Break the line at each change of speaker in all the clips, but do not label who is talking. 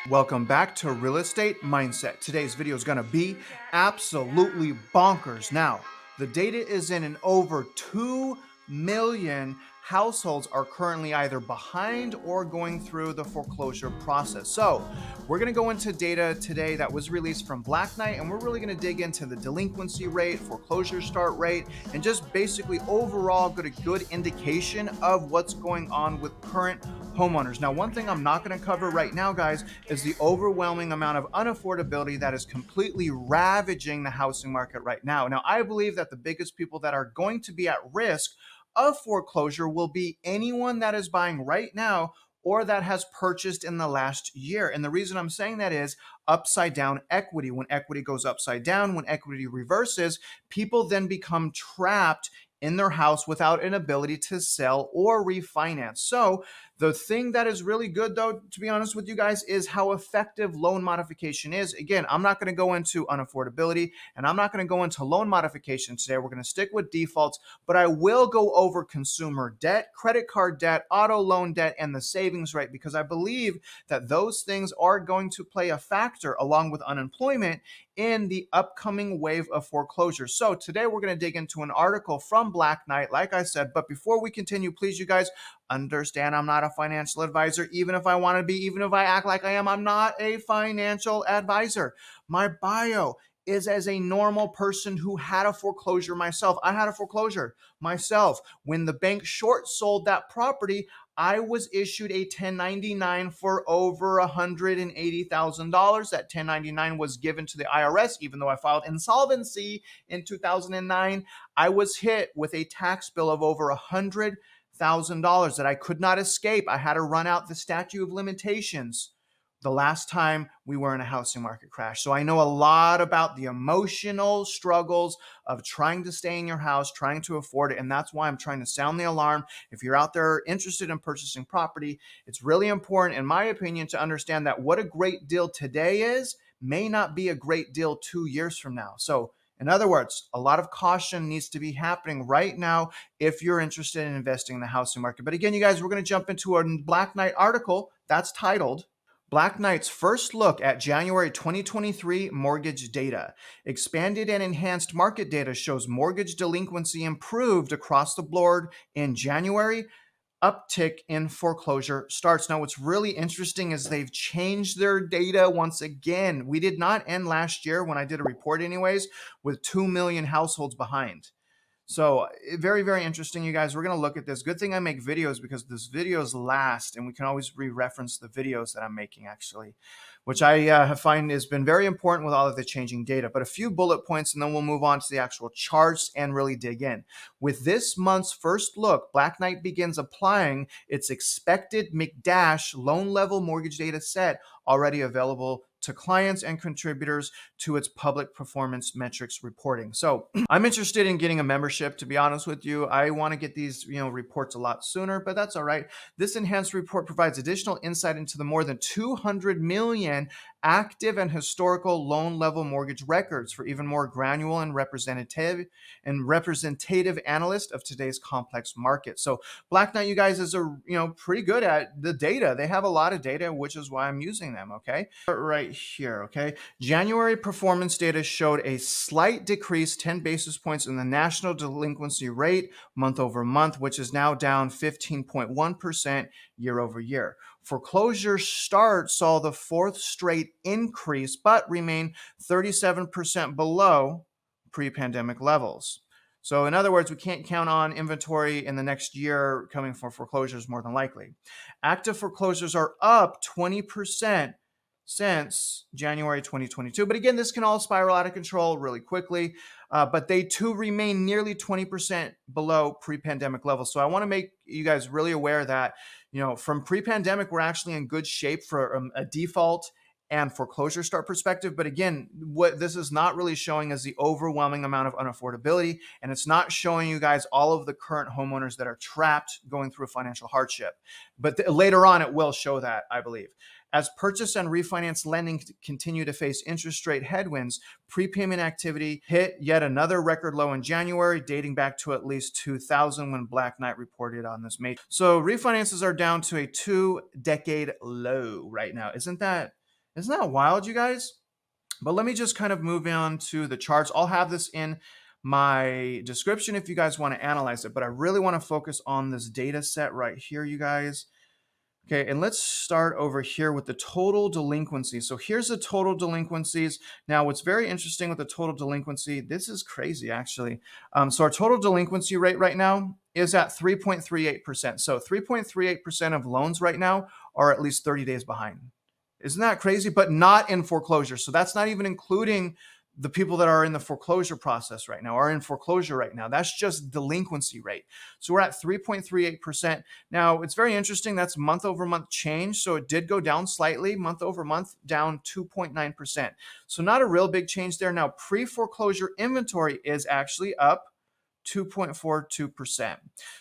Welcome back to Real Estate Mindset. Today's video is going to be absolutely bonkers. Now, the data is in, and over 2 million households are currently either behind or going through the foreclosure process. So, we're going to go into data today that was released from Black Knight, and we're really going to dig into the delinquency rate, foreclosure start rate, and just basically overall get a good indication of what's going on with current homeowners. Now, one thing I'm not going to cover right now, guys, is the overwhelming amount of unaffordability that is completely ravaging the housing market right now. Now, I believe that the biggest people that are going to be at risk of foreclosure will be anyone that is buying right now or that has purchased in the last year. And the reason I'm saying that is upside down equity. When equity goes upside down, when equity reverses, people then become trapped in their house without an ability to sell or refinance. So the thing that is really good, though, to be honest with you guys, is how effective loan modification is. Again, I'm not going to go into unaffordability and I'm not going to go into loan modification today. We're going to stick with defaults, but I will go over consumer debt, credit card debt, auto loan debt, and the savings rate, because I believe that those things are going to play a factor along with unemployment in the upcoming wave of foreclosure. So today we're going to dig into an article from Black Knight, like I said. But before we continue, please, you guys, understand I'm not a financial advisor. Even if I want to be, even if I act like I am, I'm not a financial advisor. My bio is as a normal person who had a foreclosure myself. I had a foreclosure myself. When the bank short sold that property, I was issued a 1099 for over $180,000. That 1099 was given to the IRS, even though I filed insolvency in 2009. I was hit with a tax bill of over $100,000 that I could not escape. I had to run out the statute of limitations the last time we were in a housing market crash. So I know a lot about the emotional struggles of trying to stay in your house, trying to afford it. And that's why I'm trying to sound the alarm. If you're out there interested in purchasing property, it's really important, in my opinion, to understand that what a great deal today is may not be a great deal 2 years from now. So in other words, a lot of caution needs to be happening right now if you're interested in investing in the housing market. But again, you guys, we're going to jump into a Black Knight article that's titled Black Knight's First Look at January 2023 Mortgage Data. Expanded and enhanced market data shows mortgage delinquency improved across the board in January. Uptick in foreclosure starts. Now, what's really interesting is they've changed their data once again. We did not end last year, when I did a report anyways, with 2 million households behind. So very, very interesting, you guys. We're going to look at this. Good thing I make videos, because this videos last and we can always re-reference the videos that I'm making, actually, which I find has been very important with all of the changing data. But a few bullet points and then we'll move on to the actual charts and really dig in. With this month's first look, Black Knight begins applying its expected McDash loan level mortgage data set, already available to clients and contributors to its public performance metrics reporting. So I'm interested in getting a membership, to be honest with you. I want to get these reports a lot sooner, but that's all right. This enhanced report provides additional insight into the more than 200 million active and historical loan level mortgage records for even more granular and representative analyst of today's complex market. So Black Knight, you guys, is pretty good at the data. They have a lot of data, which is why I'm using them. Okay, right here. Okay, January performance data showed a slight decrease, 10 basis points in the national delinquency rate month over month, which is now down 15.1% year over year. Foreclosure start saw the fourth straight increase, but remained 37% below pre-pandemic levels. So in other words, we can't count on inventory in the next year coming from foreclosures, more than likely. Active foreclosures are up 20% since January 2022. But again, this can all spiral out of control really quickly. But they too remain nearly 20% below pre-pandemic levels. So I want to make you guys really aware that, from pre-pandemic, we're actually in good shape for a default and foreclosure start perspective. But again, what this is not really showing is the overwhelming amount of unaffordability, and it's not showing you guys all of the current homeowners that are trapped going through financial hardship. But later on, it will show that, I believe. As purchase and refinance lending continue to face interest rate headwinds, prepayment activity hit yet another record low in January, dating back to at least 2000 when Black Knight reported on this major. So refinances are down to a 2-decade low right now. Isn't that wild, you guys? But let me just kind of move on to the charts. I'll have this in my description if you guys want to analyze it, but I really want to focus on this data set right here, you guys. Okay, and let's start over here with the total delinquency. So here's the total delinquencies. Now, what's very interesting with the total delinquency, this is crazy actually. So our total delinquency rate right now is at 3.38%. So 3.38% of loans right now are at least 30 days behind. Isn't that crazy? But not in foreclosure. So that's not even including the people that are in the foreclosure process right now, are in foreclosure right now. That's just delinquency rate. So we're at 3.38%. Now, it's very interesting. That's month over month change. So it did go down slightly, month over month, down 2.9%. So not a real big change there. Now, pre-foreclosure inventory is actually up 2.42%.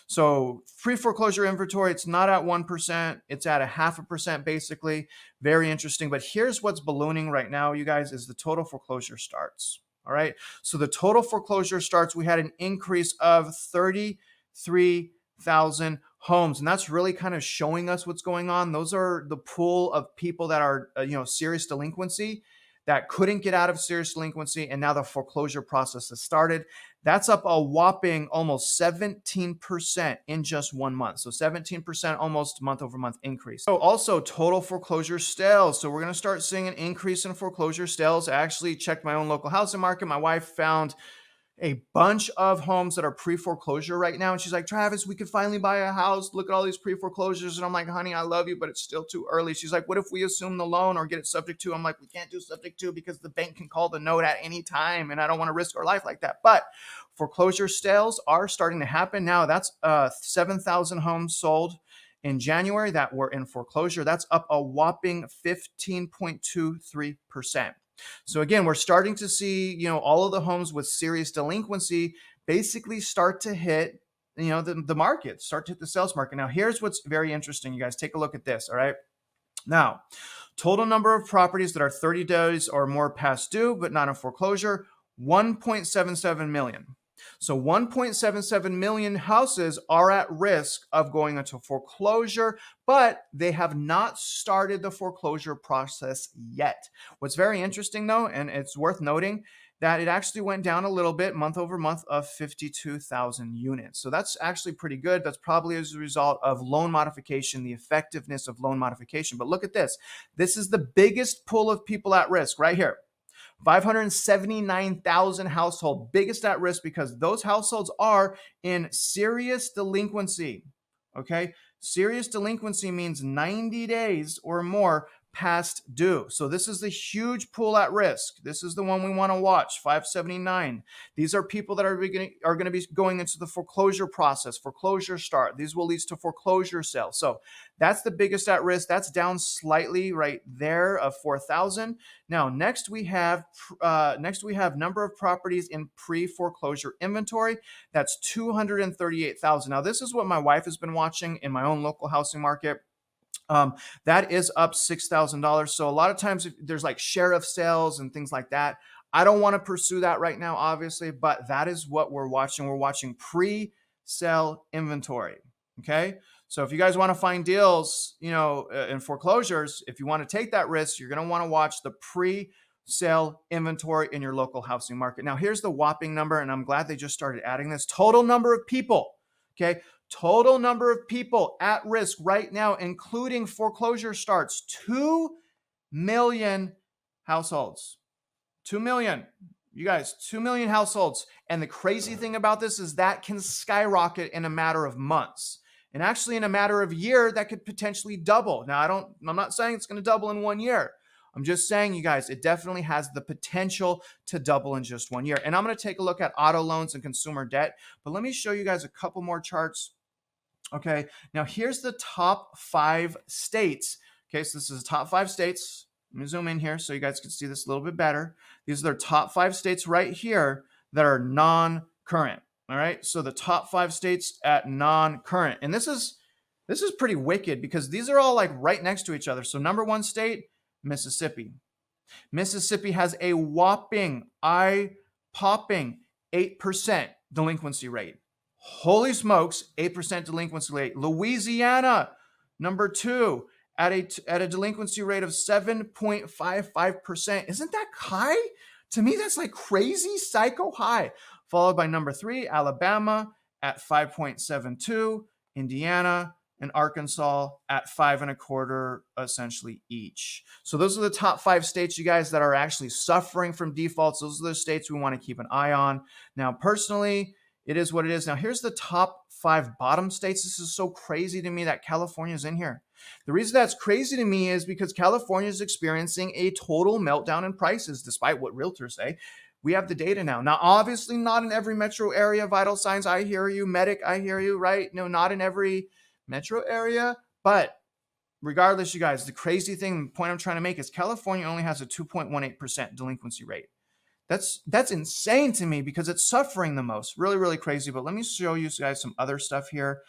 So pre-foreclosure inventory, it's not at 1%. It's at 0.5% basically. Very interesting. But here's what's ballooning right now, you guys, is the total foreclosure starts. All right. So the total foreclosure starts, we had an increase of 33,000 homes. And that's really kind of showing us what's going on. Those are the pool of people that are, serious delinquency, that couldn't get out of serious delinquency, and now the foreclosure process has started. That's up a whopping almost 17% in just 1 month. So 17% almost month over month increase. So also total foreclosure sales. So we're going to start seeing an increase in foreclosure sales. I actually checked my own local housing market. My wife found a bunch of homes that are pre-foreclosure right now. And she's like, Travis, we could finally buy a house. Look at all these pre-foreclosures. And I'm like, honey, I love you, but it's still too early. She's like, what if we assume the loan or get it subject to? I'm like, we can't do subject to because the bank can call the note at any time. And I don't want to risk our life like that. But foreclosure sales are starting to happen now. That's 7,000 homes sold in January that were in foreclosure. That's up a whopping 15.23%. So again, we're starting to see, all of the homes with serious delinquency basically start to hit, the market, start to hit the sales market. Now, here's what's very interesting, you guys. Take a look at this, all right? Now, total number of properties that are 30 days or more past due, but not in foreclosure, 1.77 million. So 1.77 million houses are at risk of going into foreclosure, but they have not started the foreclosure process yet. What's very interesting though, and it's worth noting, that it actually went down a little bit month over month of 52,000 units. So that's actually pretty good. That's probably as a result of loan modification, the effectiveness of loan modification. But look at this. This is the biggest pool of people at risk right here. 579,000 households, biggest at risk because those households are in serious delinquency. Okay. Serious delinquency means 90 days or more past due. So this is the huge pool at risk. This is the one we want to watch, 579. These are people that are going to be going into the foreclosure process, foreclosure start. These will lead to foreclosure sales. So that's the biggest at risk. That's down slightly right there of 4,000. Now, next we have number of properties in pre-foreclosure inventory. That's 238,000. Now, this is what my wife has been watching in my own local housing market. That is up $6,000. So a lot of times there's like sheriff sales and things like that. I don't want to pursue that right now, obviously, but that is what we're watching. We're watching pre-sale inventory. Okay. So if you guys want to find deals, in foreclosures, if you want to take that risk, you're going to want to watch the pre-sale inventory in your local housing market. Now, here's the whopping number, and I'm glad they just started adding this. Total number of people. Okay. Total number of people at risk right now, including foreclosure starts, 2 million households. 2 million. You guys, 2 million households. And the crazy thing about this is that can skyrocket in a matter of months. And actually in a matter of a year, that could potentially double. Now, I'm not saying it's going to double in 1 year. I'm just saying, you guys, it definitely has the potential to double in just 1 year. And I'm going to take a look at auto loans and consumer debt. But let me show you guys a couple more charts. Okay, now here's the top 5 states. Okay, so this is the top 5 states. Let me zoom in here so you guys can see this a little bit better. These are their top 5 states right here that are non-current. All right, so the top 5 states at non-current, and this is pretty wicked because these are all like right next to each other. So number 1 state, Mississippi. Mississippi has a whopping, eye-popping 8% delinquency rate. Holy smokes, 8% delinquency rate. Louisiana, number 2, at a delinquency rate of 7.55%. Isn't that high? To me, that's like crazy psycho high. Followed by number 3, Alabama at 5.72, Indiana and Arkansas at 5.25, essentially each. So those are the top 5 states, you guys, that are actually suffering from defaults. Those are the states we want to keep an eye on. Now, personally, it is what it is. Now, here's the top 5 bottom states. This is so crazy to me that California is in here. The reason that's crazy to me is because California is experiencing a total meltdown in prices, despite what realtors say. We have the data now. Now, obviously, not in every metro area. Vital signs, I hear you. Medic, I hear you, right? No, not in every metro area. But regardless, you guys, the crazy thing, the point I'm trying to make is California only has a 2.18% delinquency rate. That's insane to me because it's suffering the most. Really, really crazy. But let me show you guys some other stuff here.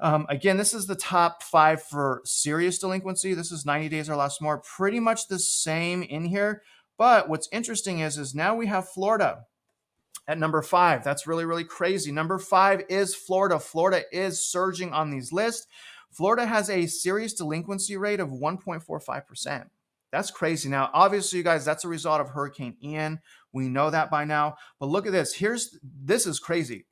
Again, this is the top 5 for serious delinquency. This is 90 days or less more. Pretty much the same in here. But what's interesting is now we have Florida at number 5. That's really, really crazy. Number 5 is Florida. Florida is surging on these lists. Florida has a serious delinquency rate of 1.45%. That's crazy. Now, obviously, you guys, that's a result of Hurricane Ian. We know that by now. But look at this. This is crazy.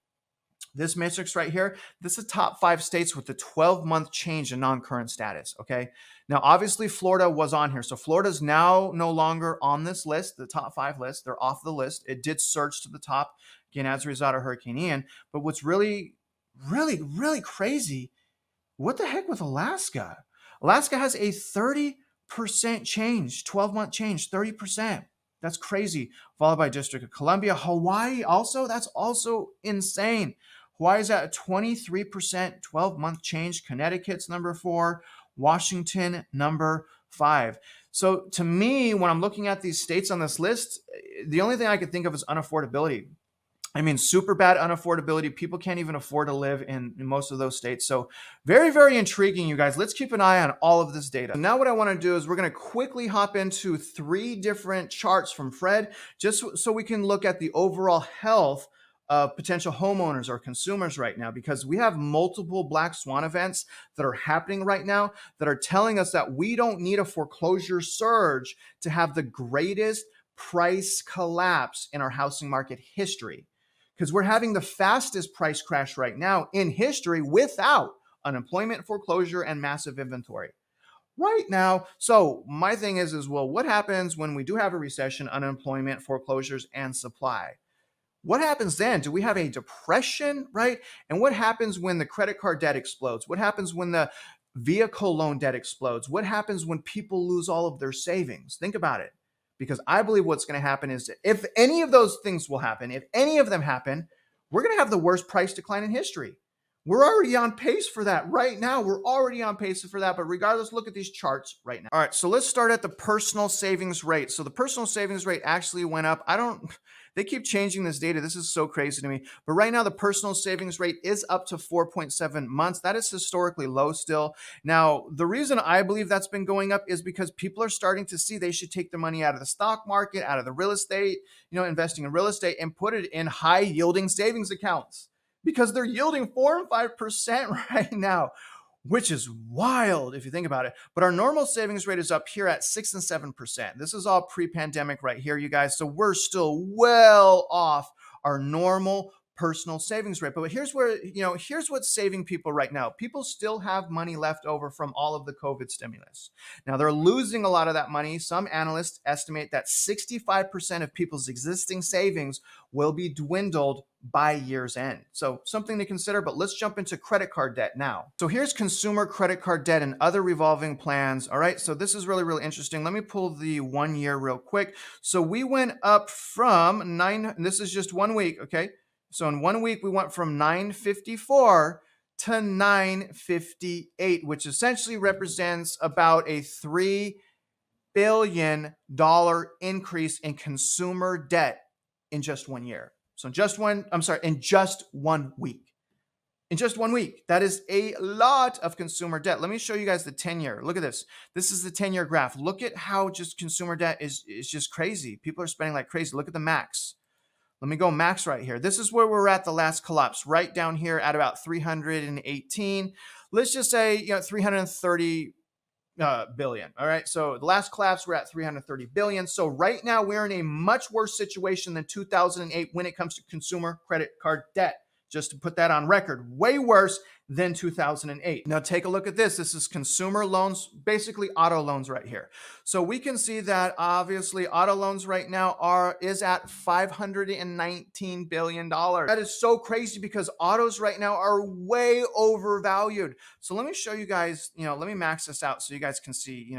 This matrix right here, this is top 5 states with the 12-month change in non-current status, okay? Now, obviously, Florida was on here. So Florida's now no longer on this list, the top 5 list. They're off the list. It did surge to the top, again, as a result of Hurricane Ian. But what's really, really, really crazy, what the heck with Alaska? Alaska has a 30% change, 12-month change, 30%. That's crazy. Followed by District of Columbia. Hawaii also, that's also insane. Hawaii's at a 23% 12-month change. Connecticut's number 4. Washington, number 5. So to me, when I'm looking at these states on this list, the only thing I could think of is unaffordability. I mean, super bad unaffordability. People can't even afford to live in most of those states. So very, very intriguing, you guys. Let's keep an eye on all of this data. Now what I want to do is we're going to quickly hop into 3 different charts from Fred, just so we can look at the overall health of potential homeowners or consumers right now, because we have multiple black swan events that are happening right now that are telling us that we don't need a foreclosure surge to have the greatest price collapse in our housing market history. Because we're having the fastest price crash right now in history without unemployment, foreclosure, and massive inventory right now. So my thing is, well, what happens when we do have a recession, unemployment, foreclosures, and supply? What happens then? Do we have a depression, right? And what happens when the credit card debt explodes? What happens when the vehicle loan debt explodes? What happens when people lose all of their savings? Think about it. Because I believe what's going to happen is if any of those things will happen, if any of them happen, we're going to have the worst price decline in history. We're already on pace for that right now. We're already on pace for that. But regardless, look at these charts right now. All right, so let's start at the personal savings rate. So the personal savings rate actually went up. They keep changing this data. This is so crazy to me. But right now, the personal savings rate is up to 4.7 months. That is historically low still. Now, the reason I believe that's been going up is because people are starting to see they should take their money out of the stock market, out of the real estate, investing in real estate, and put it in high yielding savings accounts, because they're yielding 4 and 5% right now, which is wild if you think about it. But our normal savings rate is up here at 6 and 7%. This is all pre-pandemic right here, you guys. So we're still well off our normal personal savings rate. But here's what's saving people right now. People still have money left over from all of the COVID stimulus. Now they're losing a lot of that money. Some analysts estimate that 65% of people's existing savings will be dwindled by year's end. So something to consider, but let's jump into credit card debt now. So here's consumer credit card debt and other revolving plans. All right, so this is really, really interesting. Let me pull the 1 year real quick. So we went up from this is just 1 week, okay? So in 1 week, we went from 954 to 958, which essentially represents about a 3 billion increase in consumer debt in just 1 year. So in just 1 week. In just 1 week, that is a lot of consumer debt. Let me show you guys the 10-year. Look at this. This is the 10-year graph. Look at how just consumer debt is just crazy. People are spending like crazy. Look at the max. Let me go max right here. This is where we're at the last collapse, right down here at about 318. Let's just say 330 billion. All right. So the last collapse, we're at 330 billion. So right now we're in a much worse situation than 2008 when it comes to consumer credit card debt. Just to put that on record, way worse than 2008. Now take a look at this. This is consumer loans, basically auto loans right here. So we can see that obviously auto loans right now is at $519 billion. That is so crazy because autos right now are way overvalued. So let me show you guys, let me max this out so you guys can see,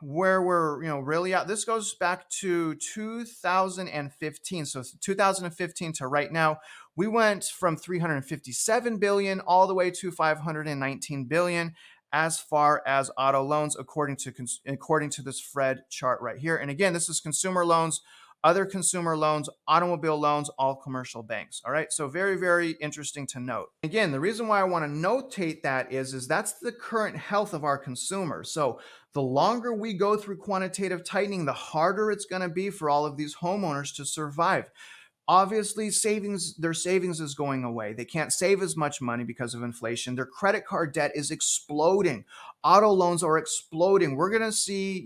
where we're really at. This goes back to 2015. So 2015 to right now, we went from 357 billion all the way to 519 billion as far as auto loans, according to this Fred chart right here. And again, this is consumer loans, other consumer loans, automobile loans, all commercial banks. All right. So very, very interesting to note. Again, the reason why I want to notate that is that's the current health of our consumers. So the longer we go through quantitative tightening, the harder it's going to be for all of these homeowners to survive. Obviously, their savings is going away. They can't save as much money because of inflation. Their credit card debt is exploding. Auto loans are exploding. We're going to see,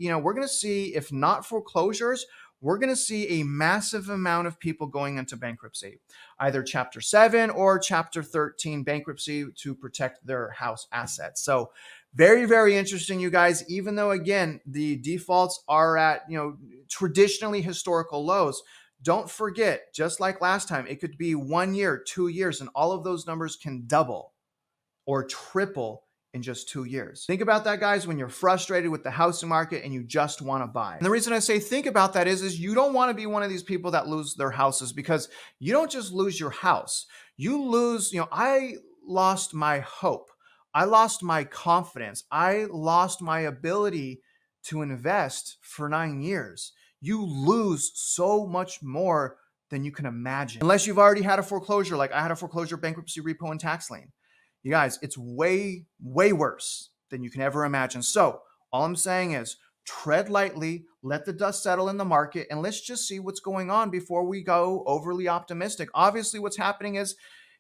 if not foreclosures, we're going to see a massive amount of people going into bankruptcy, either Chapter 7 or Chapter 13 bankruptcy to protect their house assets. So very, very interesting, you guys, even though, again, the defaults are at, traditionally historical lows. Don't forget, just like last time, it could be 1 year, 2 years, and all of those numbers can double or triple in just 2 years. Think about that, guys, when you're frustrated with the housing market and you just want to buy. And the reason I say think about that is you don't want to be one of these people that lose their houses, because you don't just lose your house. You lose, I lost my hope. I lost my confidence. I lost my ability to invest for 9 years. You lose so much more than you can imagine. Unless you've already had a foreclosure, like I had a foreclosure, bankruptcy, repo, and tax lien. You guys, it's way, way worse than you can ever imagine. So all I'm saying is tread lightly, let the dust settle in the market, and let's just see what's going on before we go overly optimistic. Obviously, what's happening is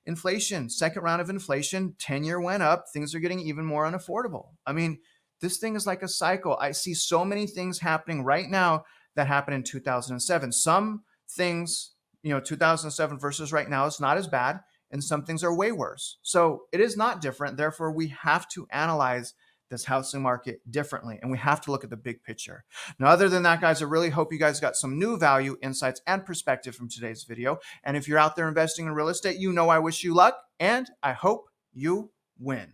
inflation, second round of inflation, 10-year went up, things are getting even more unaffordable. I mean, this thing is like a cycle. I see so many things happening right now that happened in 2007. Some things, 2007 versus right now is not as bad, and some things are way worse. So it is not different. Therefore, we have to analyze this housing market differently, and we have to look at the big picture. Now, other than that, guys, I really hope you guys got some new value, insights, and perspective from today's video. And if you're out there investing in real estate, I wish you luck, and I hope you win.